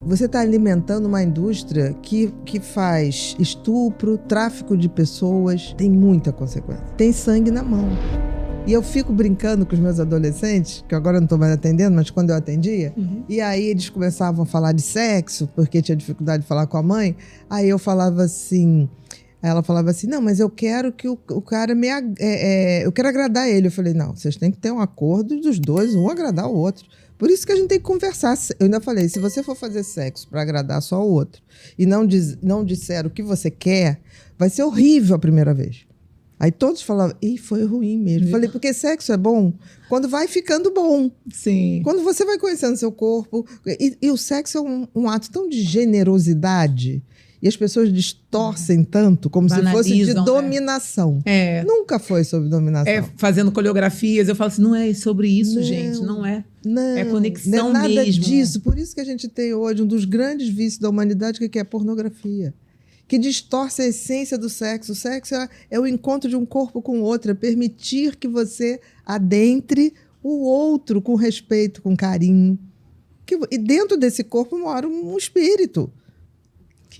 Você está alimentando uma indústria que faz estupro, tráfico de pessoas, tem muita consequência. Tem sangue na mão. E eu fico brincando com os meus adolescentes, que agora eu não estou mais atendendo, mas quando eu atendia, e aí eles começavam a falar de sexo, porque tinha dificuldade de falar com a mãe, aí eu falava assim... Ela falava assim, não, mas eu quero que o cara eu quero agradar ele. Eu falei, não, vocês têm que ter um acordo dos dois, um agradar o outro. Por isso que a gente tem que conversar. Eu ainda falei, se você for fazer sexo para agradar só o outro e não disser o que você quer, vai ser horrível a primeira vez. Aí todos falavam, foi ruim mesmo. Eu falei, porque sexo é bom quando vai ficando bom. Sim. Quando você vai conhecendo seu corpo. E o sexo é um ato tão de generosidade. E as pessoas distorcem tanto, como se fosse de dominação. Né? Nunca foi sobre dominação. Fazendo coreografias, eu falo assim, não é sobre isso, gente, não é. Não, é conexão não é nada mesmo. disso. Por isso que a gente tem hoje um dos grandes vícios da humanidade, que é a pornografia. Que distorce a essência do sexo. O sexo é o encontro de um corpo com o outro, é permitir que você adentre o outro com respeito, com carinho. E dentro desse corpo mora um espírito.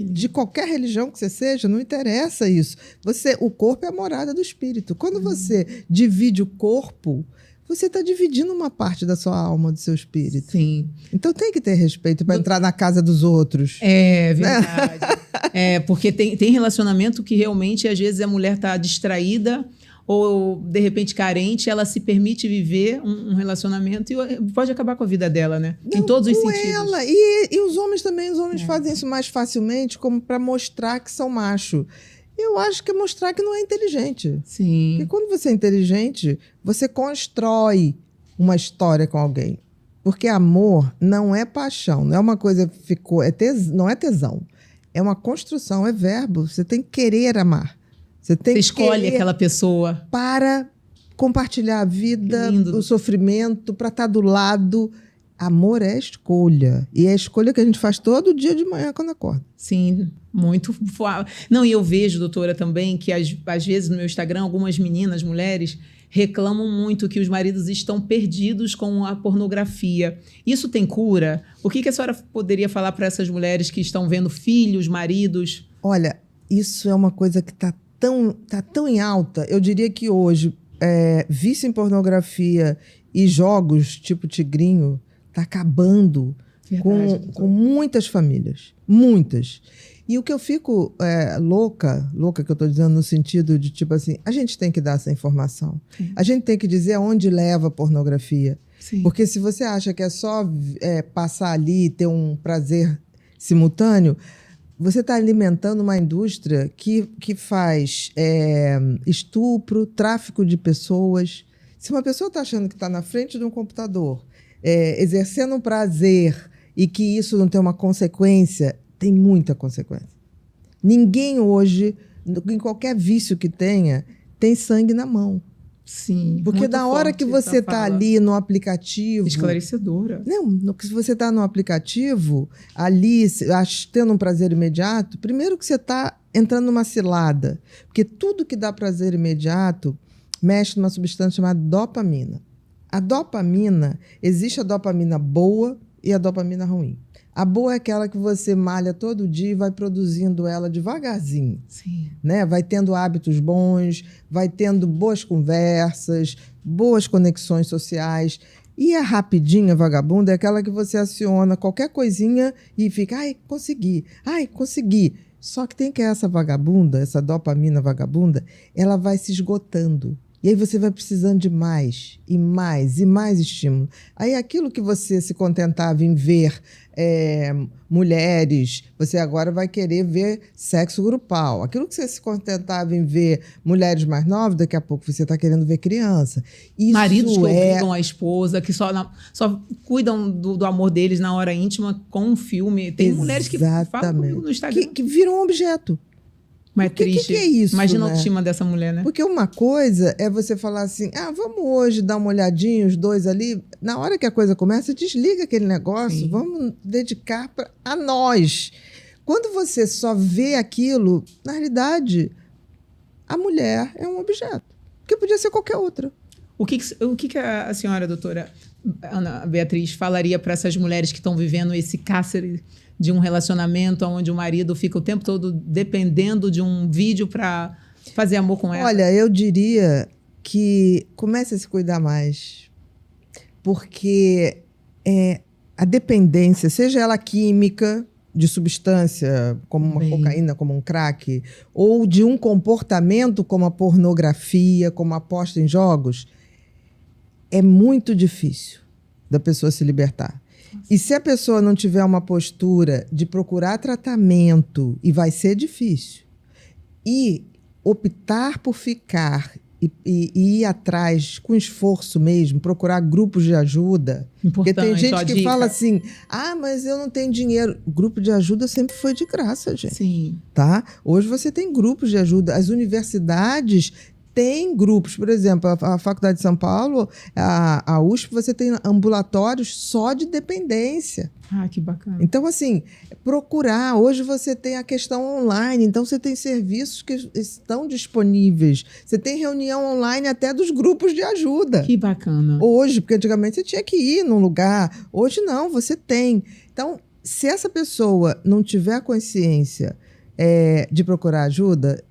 De qualquer religião que você seja, não interessa isso. O corpo é a morada do espírito. Quando você divide o corpo, você está dividindo uma parte da sua alma, do seu espírito. Sim. Então tem que ter respeito para entrar na casa dos outros. É verdade. Porque tem relacionamento que realmente, às vezes, a mulher está distraída ou, de repente, carente, ela se permite viver um relacionamento e pode acabar com a vida dela, né? Não, em todos os com sentidos. Ela. E os homens também, fazem isso mais facilmente, como para mostrar que são macho. Eu acho que é mostrar que não é inteligente. Sim. Porque quando você é inteligente, você constrói uma história com alguém. Porque amor não é paixão, não é uma coisa que ficou... não é tesão. É uma construção, é verbo. Você tem que querer amar. Você escolhe aquela pessoa. Para compartilhar a vida, o sofrimento, para estar do lado. Amor é escolha. E é a escolha que a gente faz todo dia de manhã quando acorda. Sim, muito. Não, e eu vejo, doutora, também, que às vezes no meu Instagram, algumas meninas, mulheres, reclamam muito que os maridos estão perdidos com a pornografia. Isso tem cura? O que a senhora poderia falar para essas mulheres que estão vendo filhos, maridos? Olha, isso é uma coisa que está tão em alta. Eu diria que hoje, vício em pornografia e jogos tipo tigrinho está acabando com muitas famílias. Muitas. E o que eu fico louca que eu estou dizendo no sentido de, tipo assim, a gente tem que dar essa informação. Sim. A gente tem que dizer aonde leva a pornografia. Sim. Porque se você acha que é só passar ali e ter um prazer simultâneo, você está alimentando uma indústria que faz estupro, tráfico de pessoas. Se uma pessoa está achando que está na frente de um computador, exercendo um prazer e que isso não tem uma consequência, tem muita consequência. Ninguém hoje, em qualquer vício que tenha, tem sangue na mão. Sim. Porque da hora que você está ali no aplicativo... Esclarecedora. Não, se você está no aplicativo, ali, tendo um prazer imediato, primeiro que você está entrando numa cilada. Porque tudo que dá prazer imediato mexe numa substância chamada dopamina. A dopamina, existe a dopamina boa e a dopamina ruim. A boa é aquela que você malha todo dia e vai produzindo ela devagarzinho. Sim. Né? Vai tendo hábitos bons, vai tendo boas conversas, boas conexões sociais. E a rapidinha vagabunda é aquela que você aciona qualquer coisinha e fica, consegui. Só que tem que essa vagabunda, essa dopamina vagabunda, ela vai se esgotando. E aí você vai precisando de mais, e mais, e mais estímulo. Aí aquilo que você se contentava em ver mulheres, você agora vai querer ver sexo grupal. Aquilo que você se contentava em ver mulheres mais novas, daqui a pouco você está querendo ver criança. Isso maridos que obrigam a esposa, que só cuidam do amor deles na hora íntima com um filme. Tem mulheres que falam comigo no Instagram. Que viram um objeto. Mas triste. Que é isso? Imagina né? a autoestima dessa mulher, né? Porque uma coisa é você falar assim, vamos hoje dar uma olhadinha, os dois ali. Na hora que a coisa começa, desliga aquele negócio, Sim. Vamos dedicar a nós. Quando você só vê aquilo, na realidade, a mulher é um objeto. Que podia ser qualquer outra. O que a senhora, doutora Ana Beatriz, falaria para essas mulheres que estão vivendo esse cárcere de um relacionamento onde o marido fica o tempo todo dependendo de um vídeo para fazer amor com ela? Olha, eu diria que comece a se cuidar mais. Porque a dependência, seja ela química, de substância, como uma cocaína, como um crack, ou de um comportamento como a pornografia, como a aposta em jogos, é muito difícil da pessoa se libertar. E se a pessoa não tiver uma postura de procurar tratamento, e vai ser difícil, e optar por ficar e ir atrás com esforço mesmo, procurar grupos de ajuda. Porque tem gente que fala assim, mas eu não tenho dinheiro. Grupo de ajuda sempre foi de graça, gente. Sim. Tá? Hoje você tem grupos de ajuda. As universidades têm grupos. Por exemplo, a Faculdade de São Paulo, a USP, você tem ambulatórios só de dependência. Que bacana. Então, assim, procurar. Hoje você tem a questão online, então você tem serviços que estão disponíveis. Você tem reunião online até dos grupos de ajuda. Que bacana. Hoje, porque antigamente você tinha que ir num lugar. Hoje não, você tem. Então, se essa pessoa não tiver consciência de procurar ajuda,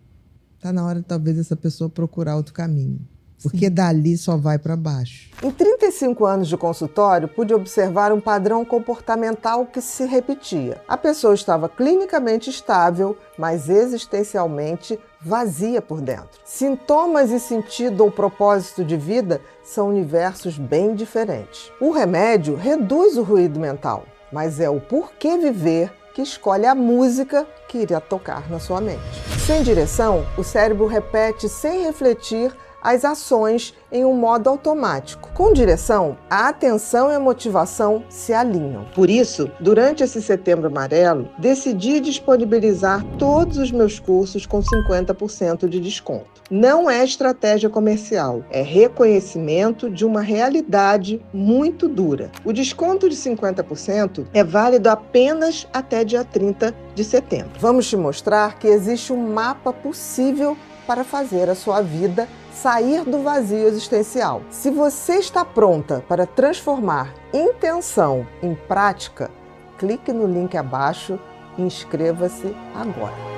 está na hora, talvez, essa pessoa procurar outro caminho. Porque dali só vai para baixo. Em 35 anos de consultório, pude observar um padrão comportamental que se repetia. A pessoa estava clinicamente estável, mas existencialmente vazia por dentro. Sintomas e sentido ou propósito de vida são universos bem diferentes. O remédio reduz o ruído mental, mas é o porquê viver que escolhe a música que irá tocar na sua mente. Sem direção, o cérebro repete sem refletir as ações em um modo automático. Com direção, a atenção e a motivação se alinham. Por isso, durante esse Setembro Amarelo, decidi disponibilizar todos os meus cursos com 50% de desconto. Não é estratégia comercial, é reconhecimento de uma realidade muito dura. O desconto de 50% é válido apenas até dia 30 de setembro. Vamos te mostrar que existe um mapa possível para fazer a sua vida sair do vazio existencial. Se você está pronta para transformar intenção em prática, clique no link abaixo e inscreva-se agora.